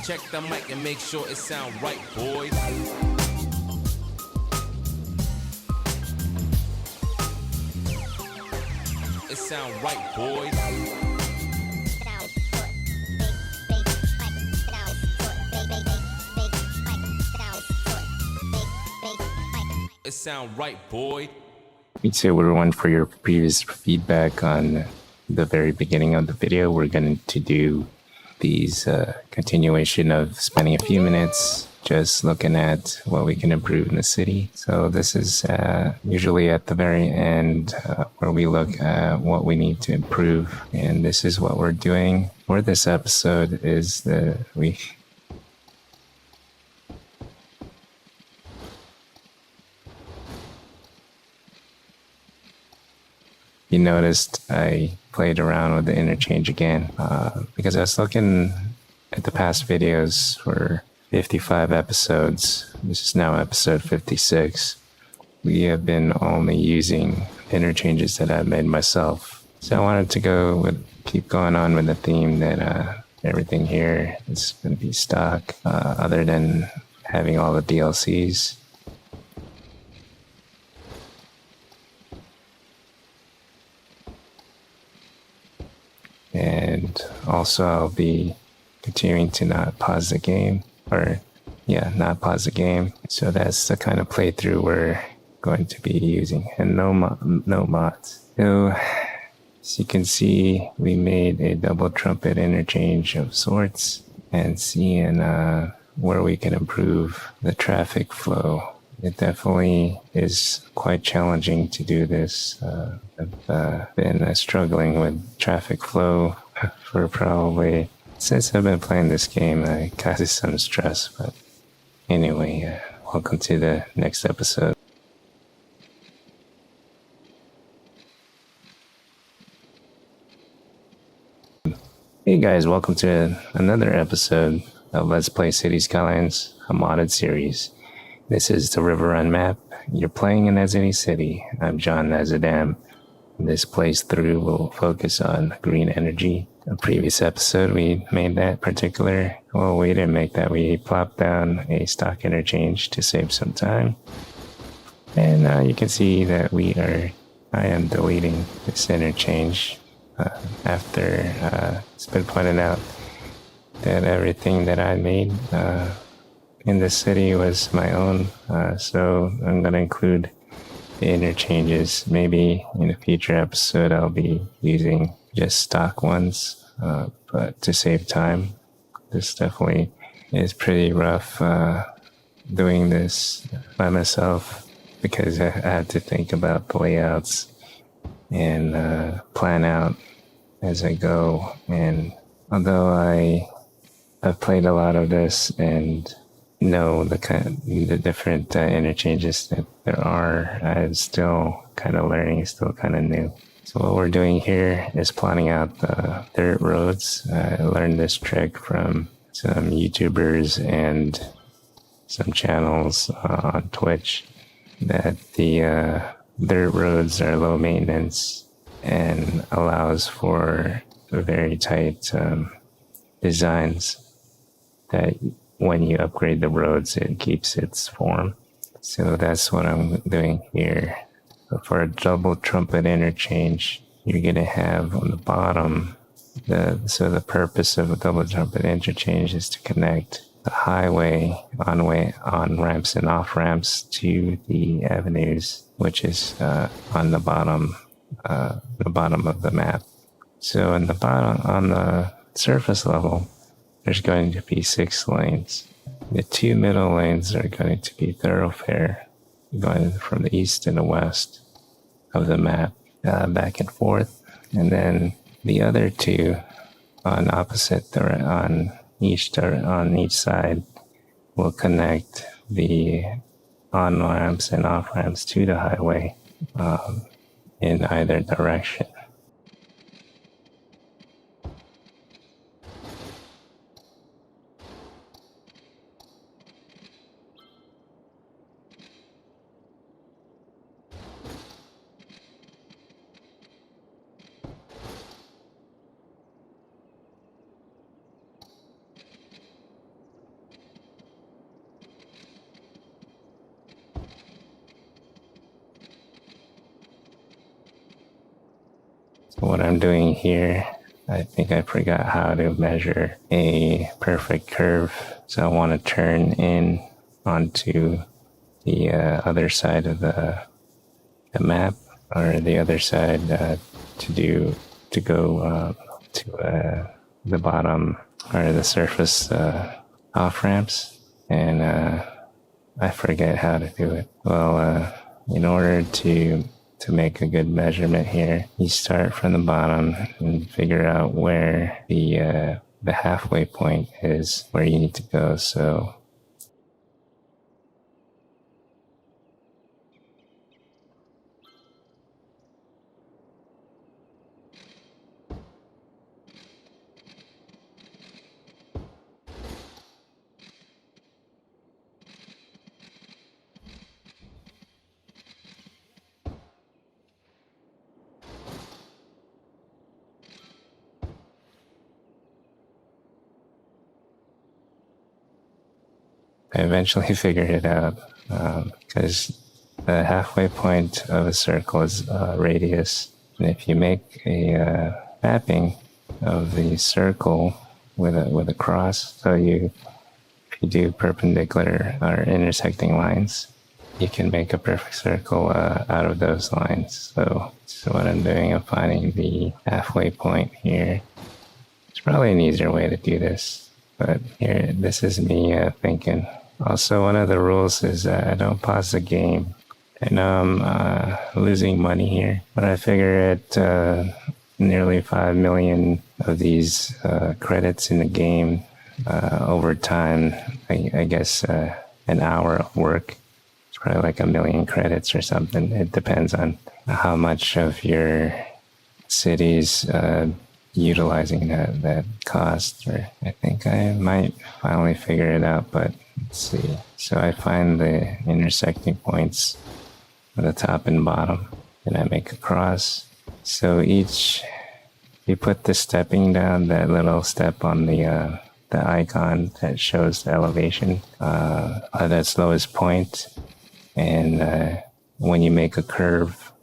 Check the mic and make sure it sound right, boys. It sound right, boys. It sound right, boy. Thanks everyone for your previous feedback on the very beginning of the video. We're going to do these continuation of spending a few minutes just looking at what we can improve in the city. So this is usually at the very end where we look at what we need to improve. And this is what we're doing for this episode is that you noticed I played around with the interchange again because I was looking at the past videos for 55 episodes. This is now episode 56. We have been only using interchanges that I've made myself. So I wanted to keep going on with the theme that everything here is going to be stock other than having all the DLCs. And also I'll be continuing to not pause the game. So that's the kind of playthrough we're going to be using. And no mods. So as you can see, we made a double trumpet interchange of sorts and seeing where we can improve the traffic flow. It definitely is quite challenging to do this. I've been struggling with traffic flow for probably since I've been playing this game. I causes some stress, but anyway, welcome to the next episode. Hey guys, welcome to another episode of Let's Play Cities Skylines, a modded series. This is the River Run map. You're playing in Nezodam City. I'm John Nezodam. This playthrough will focus on green energy. A previous episode, we made that particular. Well, we didn't make that. We plopped down a stock interchange to save some time. And you can see that I am deleting this interchange after it's been pointed out that everything that I made in this city was my own, so I'm going to include the interchanges. Maybe in a future episode I'll be using just stock ones, but to save time. This definitely is pretty rough doing this by myself because I had to think about the layouts and plan out as I go. And although I've played a lot of this and know the different interchanges that there are, I'm still kind of learning, still kind of new. So what we're doing here is plotting out the dirt roads. I learned this trick from some YouTubers and some channels on Twitch that the dirt roads are low maintenance and allows for very tight designs that when you upgrade the roads, it keeps its form. So that's what I'm doing here. For a double trumpet interchange, you're going to have on the bottom, the purpose of a double trumpet interchange is to connect the highway on ramps and off ramps to the avenues, which is on the bottom of the map. So on the surface level, there's going to be 6 lanes. The 2 middle lanes are going to be thoroughfare, going from the east and the west of the map, back and forth. And then the other 2 on each side will connect the on ramps and off ramps to the highway in either direction. So what I'm doing here, I think I forgot how to measure a perfect curve. So I want to turn in onto the other side of the map, or the other side to go to the bottom or the surface off ramps, and I forget how to do it. Well, in order to make a good measurement here, you start from the bottom and figure out where the halfway point is, where you need to go. So I eventually figured it out, because the halfway point of a circle is radius. And if you make a mapping of the circle with a cross, so if you do perpendicular or intersecting lines, you can make a perfect circle out of those lines. So what I'm doing, I'm finding the halfway point here. It's probably an easier way to do this, but here, this is me thinking. Also, one of the rules is I don't pause the game. I know I'm losing money here, but I figure at nearly 5 million of these credits in the game over time, I guess an hour of work, it's probably like 1 million credits or something. It depends on how much of your city's utilizing that cost, or I think I might finally figure it out, but let's see. So I find the intersecting points at the top and bottom, and I make a cross. So you put the stepping down, that little step on the icon that shows the elevation at its lowest point, and when you make a curve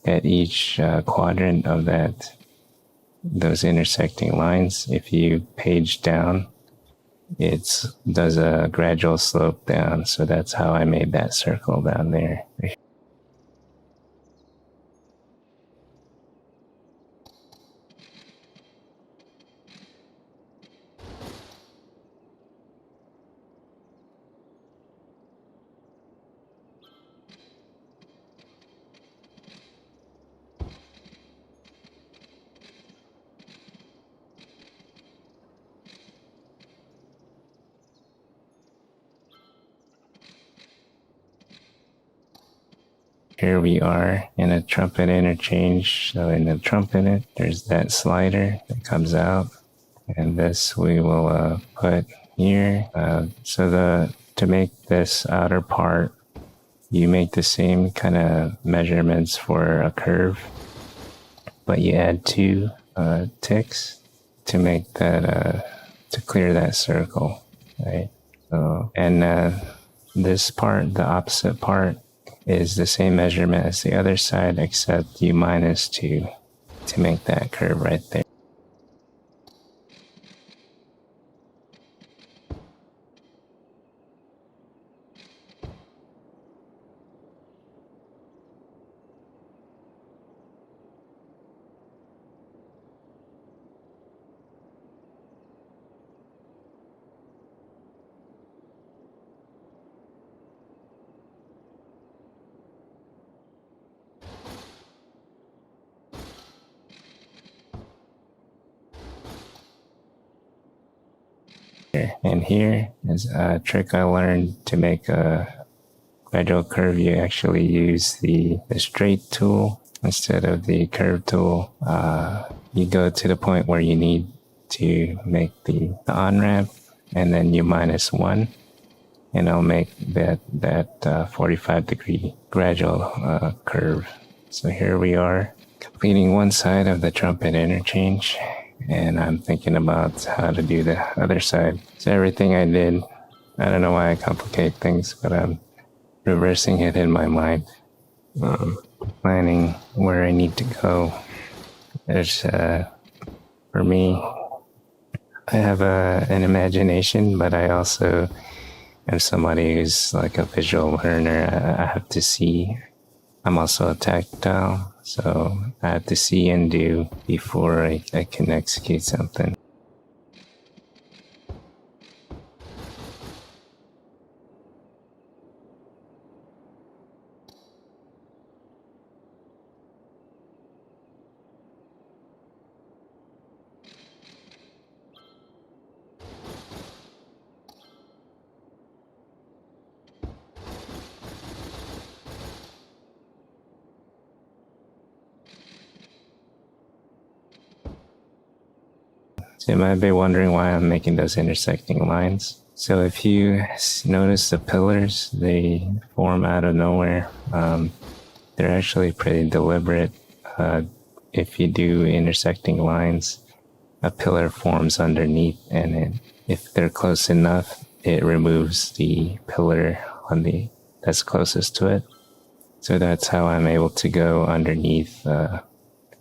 at each quadrant of those intersecting lines, if you page down, it does a gradual slope down. So that's how I made that circle down there. Here we are in a Trumpet Interchange. So in the Trumpet, there's that slider that comes out, and this we will put here. So to make this outer part, you make the same kind of measurements for a curve, but you add 2 ticks to make that to clear that circle, right? So, and this part, the opposite part, is the same measurement as the other side, except you minus 2 to make that curve right there. And here is a trick I learned to make a gradual curve. You actually use the straight tool instead of the curve tool. You go to the point where you need to make the on-ramp, and then you minus 1, and it'll make that 45-degree gradual curve. So here we are completing one side of the Trumpet Interchange, and I'm thinking about how to do the other side. So everything I did, I don't know why I complicate things, but I'm reversing it in my mind, planning where I need to go There's, for me, I have an imagination, but I also am somebody who's like a visual learner. I have to see. I'm also a tactile, so I have to see and do before I can execute something. So you might be wondering why I'm making those intersecting lines. So if you notice the pillars, they form out of nowhere. They're actually pretty deliberate. If you do intersecting lines, a pillar forms underneath, and if they're close enough, it removes the pillar that's closest to it. So that's how I'm able to go underneath the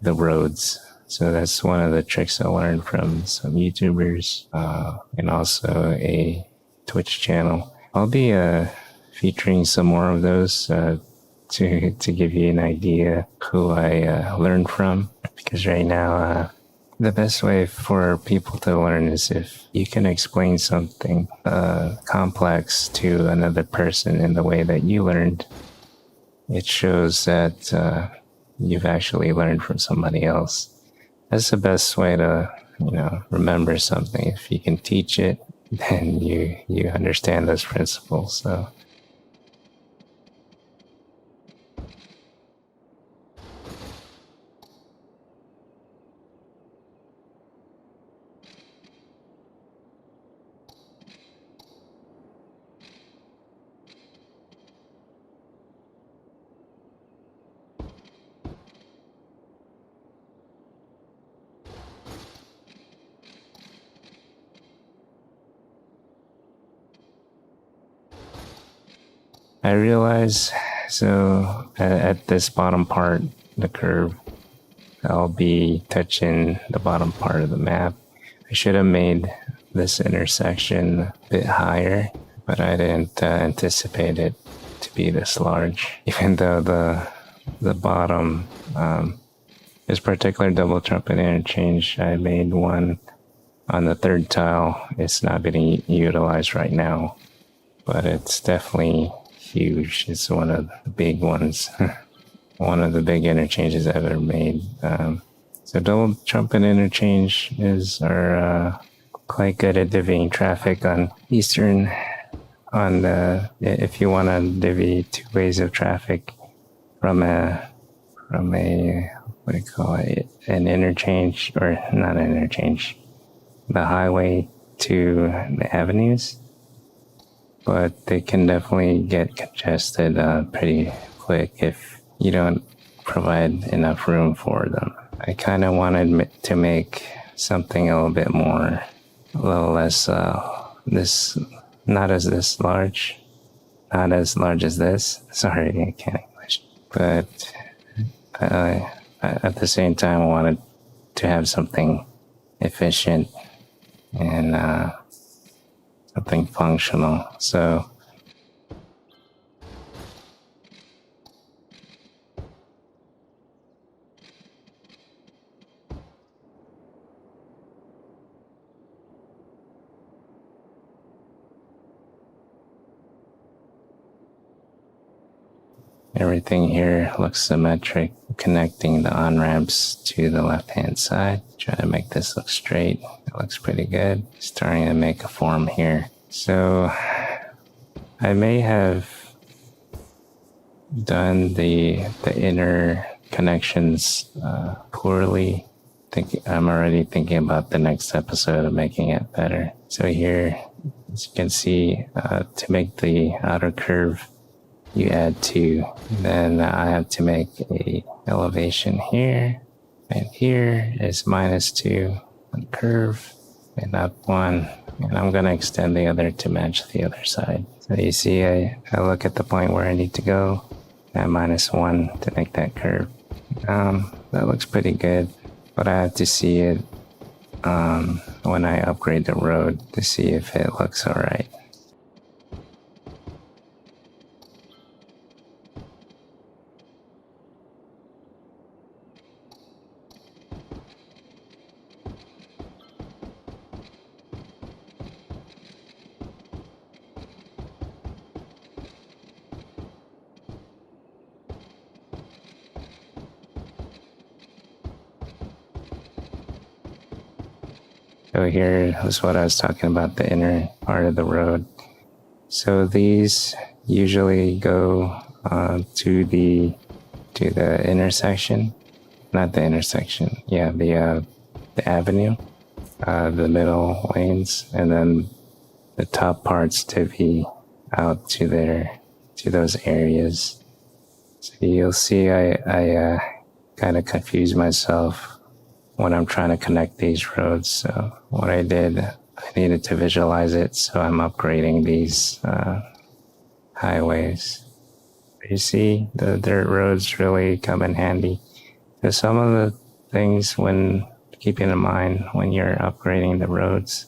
roads. So that's one of the tricks I learned from some YouTubers and also a Twitch channel. I'll be featuring some more of those to give you an idea who I learned from. Because right now, the best way for people to learn is if you can explain something complex to another person in the way that you learned. It shows that you've actually learned from somebody else. That's the best way to, remember something. If you can teach it, then you understand those principles. So. I realize, so at this bottom part, the curve, I'll be touching the bottom part of the map. I should have made this intersection a bit higher, but I didn't anticipate it to be this large. Even though the bottom, this particular double trumpet interchange, I made one on the third tile. It's not being utilized right now, but it's definitely huge. It's one of the big ones. One of the big interchanges I've ever made. So double trumpet interchanges are quite good at divvying traffic on Eastern. If you want to divvy two ways of traffic from a what do you call it? An interchange, or not an interchange, the highway to the avenues. But they can definitely get congested pretty quick if you don't provide enough room for them. I kind of wanted to make something a little bit more, a little less, not as large as this. Sorry, I can't English. But at the same time, I wanted to have something efficient and something functional. So everything here looks symmetric, connecting the on-ramps to the left-hand side. Try to make this look straight. It looks pretty good. Starting to make a form here. So I may have done the inner connections poorly. I'm already thinking about the next episode of making it better. So here, as you can see, to make the outer curve, you add 2. Then I have to make a elevation here, and here is -2 on curve, and up 1, and I'm going to extend the other to match the other side. So you see, I look at the point where I need to go at -1 to make that curve. That looks pretty good. but I have to see it when I upgrade the road to see if it looks alright. So here is what I was talking about, the inner part of the road. So these usually go to the intersection, not the intersection. Yeah, the avenue, the middle lanes, and then the top parts to be out to those areas. So you'll see I kind of confuse myself when I'm trying to connect these roads. So what I did, I needed to visualize it, so I'm upgrading these highways. You see, the dirt roads really come in handy. There's some of the things when keeping in mind when you're upgrading the roads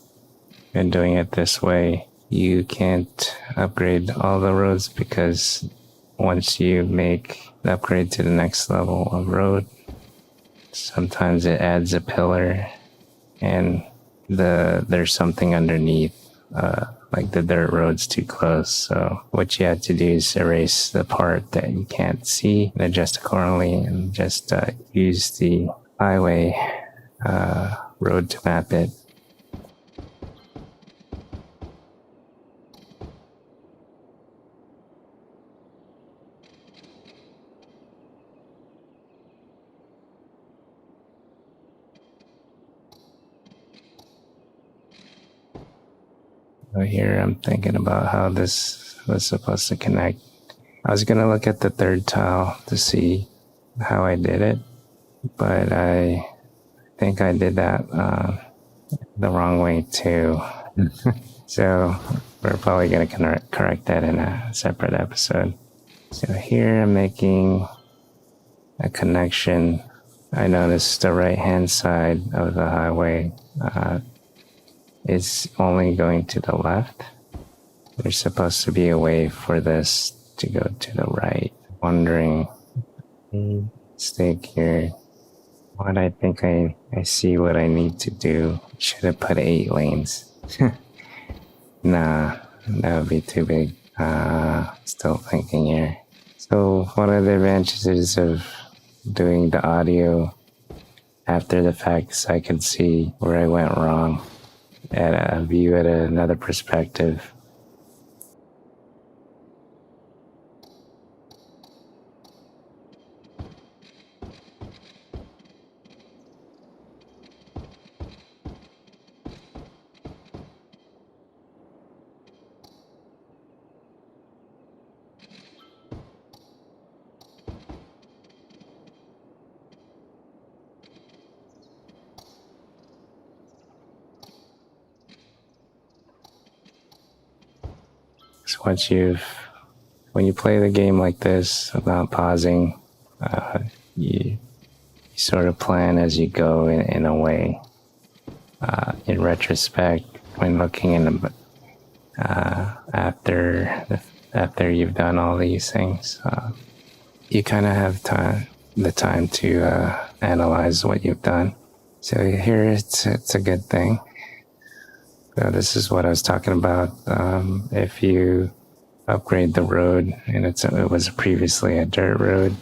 and doing it this way, you can't upgrade all the roads because once you make the upgrade to the next level of road, sometimes it adds a pillar and there's something underneath, like the dirt road's too close. So what you have to do is erase the part that you can't see and adjust accordingly, and just use the highway road to map it. So here I'm thinking about how this was supposed to connect. I was going to look at the third tile to see how I did it, but I think I did that the wrong way too. So we're probably going to correct that in a separate episode. So here I'm making a connection. I noticed the right hand side of the highway is only going to the left. There's supposed to be a way for this to go to the right. Wondering, mistake here. What I think I see what I need to do. Should have put 8 lanes. Nah, that would be too big. Still thinking here. So one of the advantages of doing the audio after the fact is I could see where I went wrong at a view at another perspective. So when you play the game like this without pausing, you sort of plan as you go in a way. In retrospect, when looking in the after you've done all these things, you kind of have the time to analyze what you've done. So here it's a good thing. So this is what I was talking about. If you upgrade the road and it was previously a dirt road,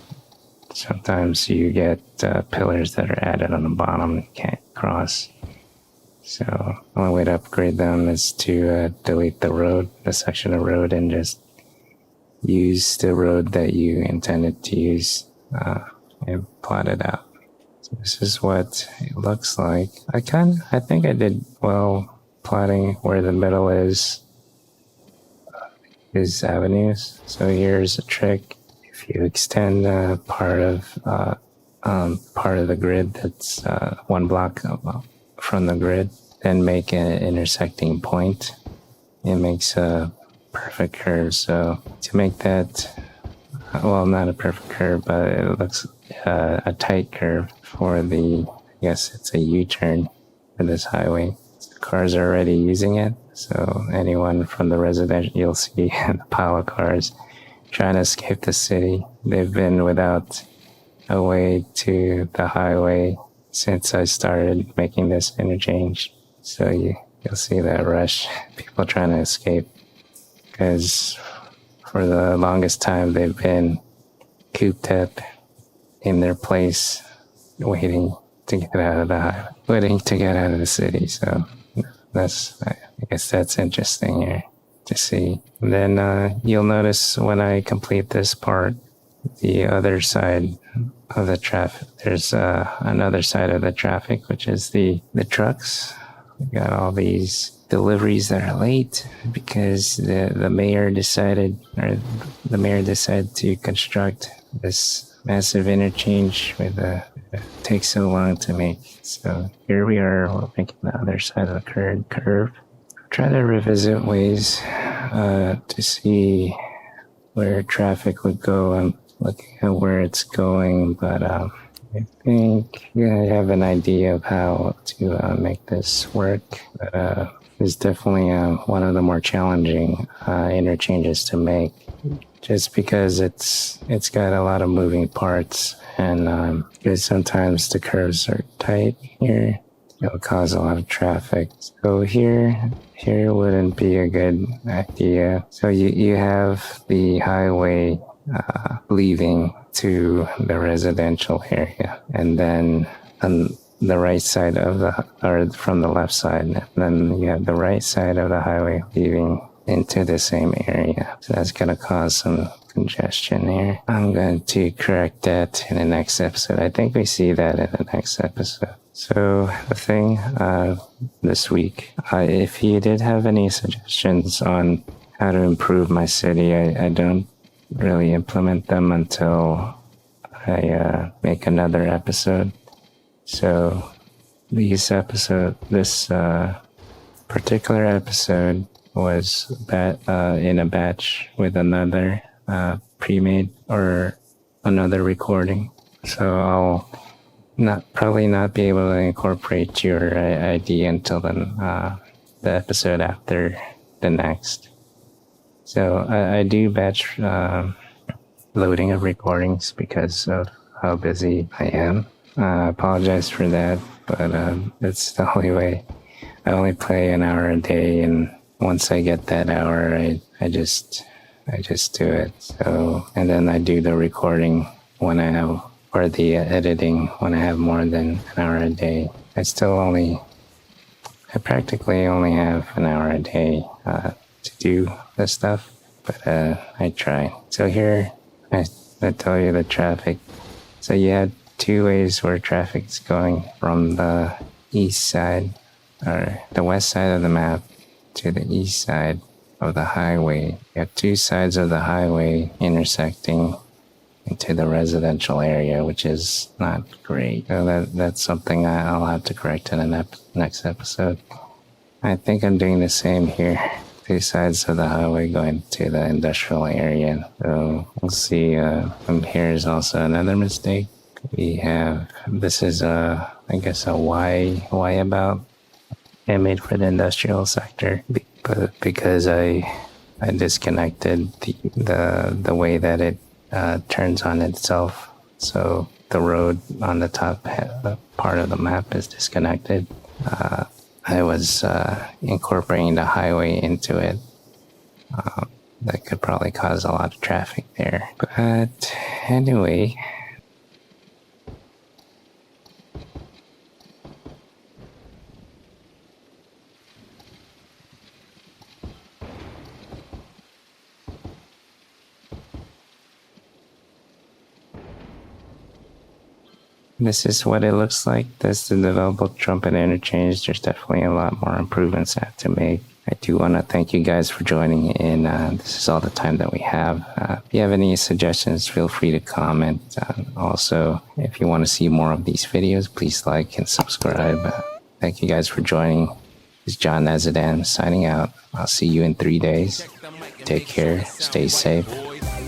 sometimes you get pillars that are added on the bottom you can't cross. So the only way to upgrade them is to delete the section of road, and just use the road that you intended to use and plot it out. So this is what it looks like. I think I did well plotting where the middle is avenues. So here's a trick. If you extend part of the grid that's one block from the grid, then make an intersecting point. It makes a perfect curve. So to make that, well, not a perfect curve, but it looks a tight curve for the Yes, it's a U-turn for this highway. Cars are already using it, so anyone from the residential, you'll see a pile of cars trying to escape the city. They've been without a way to the highway since I started making this interchange. So you'll see that rush, people trying to escape, because for the longest time they've been cooped up in their place, waiting to get out of the highway, waiting to get out of the city. So I guess that's interesting here to see. And then you'll notice when I complete this part, the other side of the traffic, there's another side of the traffic, which is the trucks. We got all these deliveries that are late because the mayor decided to construct this massive interchange with it takes so long to make. So here we are, we're making the other side of the curve. Try to revisit ways to see where traffic would go. I'm looking at where it's going, but I think I have an idea of how to make this work. But it's definitely one of the more challenging interchanges to make, just because it's got a lot of moving parts, and because sometimes the curves are tight here, it'll cause a lot of traffic. So here wouldn't be a good idea. So you have the highway leaving to the residential area, and then on the right side or from the left side, and then you have the right side of the highway leaving into the same area. So that's going to cause some congestion here. I'm going to correct that in the next episode. I think we see that in the next episode. So the thing this week, if you did have any suggestions on how to improve my city, I don't really implement them until I make another episode. So this particular episode was in a batch with another pre-made or another recording. So I'll probably not be able to incorporate your idea until the episode after the next. So I do batch loading of recordings because of how busy I am. I apologize for that, but it's the only way. I only play an hour a day, and once I get that hour, I just do it. So, and then I do the recording when I have, or the editing when I have more than an hour a day. I practically only have an hour a day to do this stuff, but I try. So here, I tell you the traffic. So you had two ways where traffic's going from the east side, or the west side of the map, to the east side of the highway. You have two sides of the highway intersecting into the residential area, which is not great. So that's something I'll have to correct in the next episode. I think I'm doing the same here. Two sides of the highway going to the industrial area. So we'll see. Here is also another mistake. This is I guess a Y about I made for the industrial sector, but because I disconnected the way that it turns on itself. So the road on the top part of the map is disconnected. I was incorporating the highway into it. That could probably cause a lot of traffic there. But anyway, this is what it looks like. That's the developed Trumpet Interchange. There's definitely a lot more improvements I have to make. I do want to thank you guys for joining in. This is all the time that we have. If you have any suggestions, feel free to comment. Also, if you want to see more of these videos, please like and subscribe. Thank you guys for joining. This is John Nezodam signing out. I'll see you in 3 days. Take care, stay safe,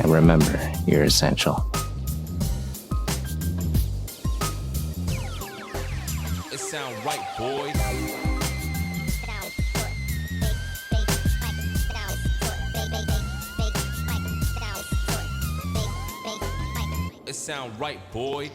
and remember, you're essential. it sound right, boy.